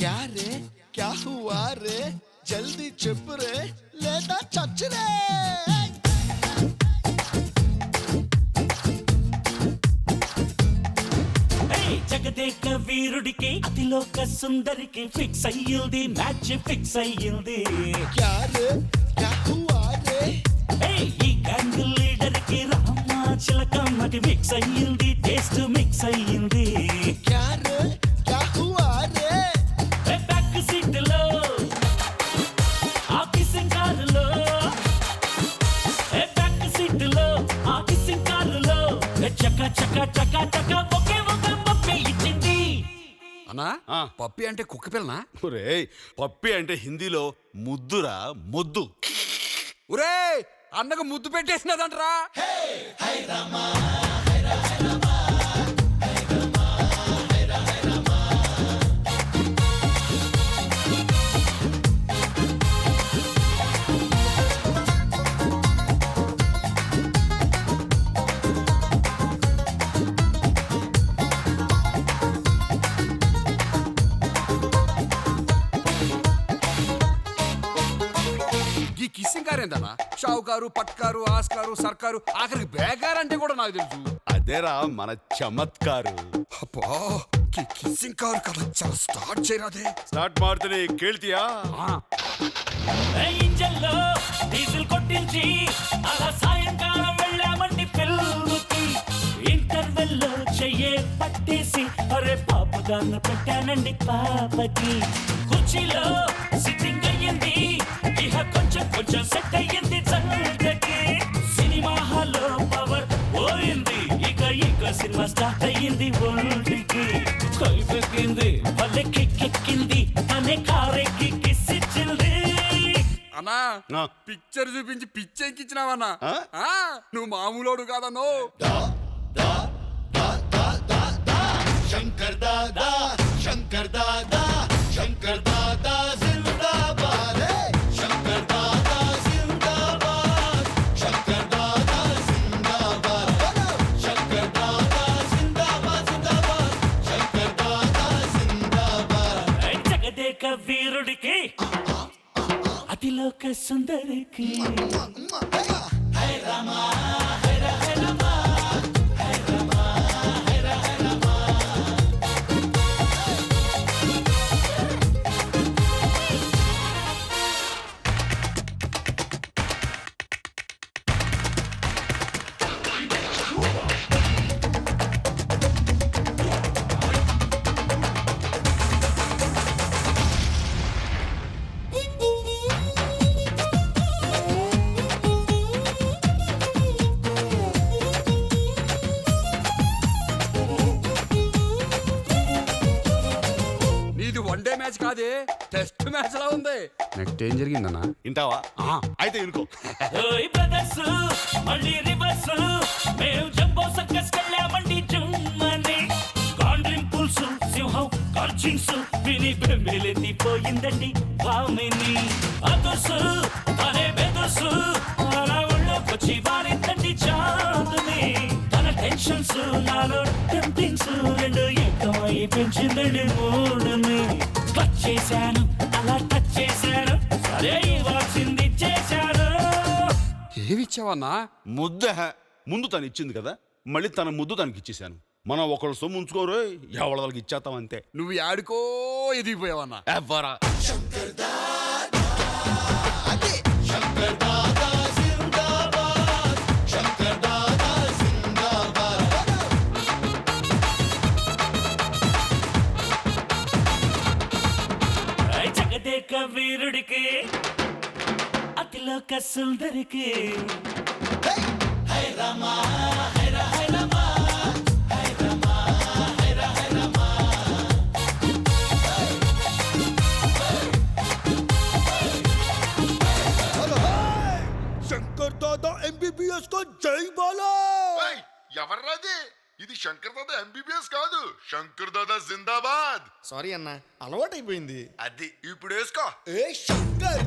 క్యా రే క్యా హువా రే జల్దీ చెప్పు రే లేదా చచ్చురే. జగదేక వీరుడికి అతిలోక సుందరికి ఫిక్స్ అయ్యింది, మ్యాచ్ ఫిక్స్ అయ్యింది. క్యా రే క్యా హువా రే ఈ గ్యాంగ్ లీడర్ కి రామా చిలకమ్మకి మిక్స్ అయ్యింది, టేస్ట్ మిక్స్ అయ్యింది. క్యా రే క్యా హువా రే బ్యాక్ సీట్ లో ఆ కిసింగ్ కారులో, బ్యాక్ సీట్ లో ఆ కిసింగ్ కారులో చక చక చక చక ఒకే ఒక పప్పి ఇచ్చింది. అన్నా పప్పి అంటే కుక్క పిల్లనా? ఒరేయ్ పప్పి అంటే హిందీలో ముద్దురా, మొద్దు. ఒరే అన్నకు ముద్దు పెట్టేసినదంటరా. ఈ కిస్సింగ్ కారు ఏందన్నా? షావుకారు, పట్కారు, ఆస్కారు, సర్కారు, ఆఖరికి బేకారు అంటే కూడా నాకు తెలుసు. అదేరా మన చమత్కారు. అబ్బా కిస్సింగ్ కారు కదా, చాలా స్టార్ట్ చేయరాదే. స్టార్ట్ ಮಾಡ್ತೀನಿ ಕೇಳ್ತೀಯಾ? ఇంజన్ లో డీజిల్ కొట్టించి అలా సాయంకాలం వెళ్ళామండి పిల్లలకి. ఇంటర్వెల్ లో చెయ్యే పట్టేసి అరే పాపగాను పెట్టానండి పాపకి. కుర్చీలో సిట్టింగ్ అయ్యింది, ఇహ కొంచెం కొంచెం సెట్ అయ్యింది చల్లకి. సినిమా హాల్లో పవర్ పోయింది, ఇక సినిమా స్టార్ట్ అయ్యింది ఒంటికి. కైపెక్కింది భలే కిక్కెక్కింది, తనే కారెక్కి కిస్సిచ్చింది. అన్నా పిక్చర్ చూపించి పిచ్చెక్కిచ్చినావన్నా. నువ్వు మామూలోడు కాదన్నో. శంకర్ దాదా శంకర్ దాదా శంకర్ దాదా జిందాబాద్ శంకర్ దాదా జిందాబాద్ శంకర్ దాదా జిందాబాద్ శంకర్ దాదా జిందాబాద్ జిందాబాద్ శంకర్ దాదా జిందాబాద్. జగదేక వీరుడికి అతిలోక సుందరికి హై రామా హై రా high Rama high Rama high రా హై రామా. నీది వన్ డే మ్యాచ్ కాదే, టెస్ట్ మ్యాచ్ లా ఉంది. నెక్స్ట్ ఏం జరిగిందన్నా? వింటావా? అయితే వినుకో. ఓయ్ బ్రదర్స్ మళ్ళీ రివర్స్, మేము జంబో సర్కస్ కెళ్ళామండి జుమ్మని. కాండ్రింగ్ పుల్స్ సింహం కార్చింగ్స్ విని బెంబేలెత్తిపోయిందండి భామిని. అదుసు తనే బెదుసు అలా ఒళ్ళోకొచ్చి వారిందండి చాందుని. తన టెన్షన్స్ నాలో టెంప్టింగ్స్ రెండు ఏకమై పెంచిందండి మూడుని. టచ్ చేశాను అలా టచ్ చేశాను, సరే ఇవ్వాల్సింది చేశాను. ఏమిచ్చావన్నా? ముద్ద ముందు తను ఇచ్చింది కదా, మళ్ళీ తన ముద్దు తనకి ఇచ్చేసాను. మనం ఒకళ్ళు సొమ్ము ఉంచుకోరు, ఎవరి వాళ్ళకి ఇచ్చేస్తాం అంతే. నువ్వు యాడికో ఎదిగిపోయావన్నా. ఎవ్వరా శంకర్ దాదా శంకర్ దాదా జిందాబాద్ శంకర్ దాదా జిందాబాద్. జగదేక వీరుడికి అతిలోక సుందరికి హై రామా హై రా high Rama high Rama high రా హై రామా. శంకర్ దాదా ఎంబీబీఎస్ को జై బాలా. ఎవర్రాది? ఇది శంకర్ దాదా ఎంబీబీఎస్ కాదు, శంకర్ దాదా జిందాబాద్. సారీ అన్న, అలవాటైపోయింది. అది ఇప్పుడు వేసుకో. ఏ శంకర్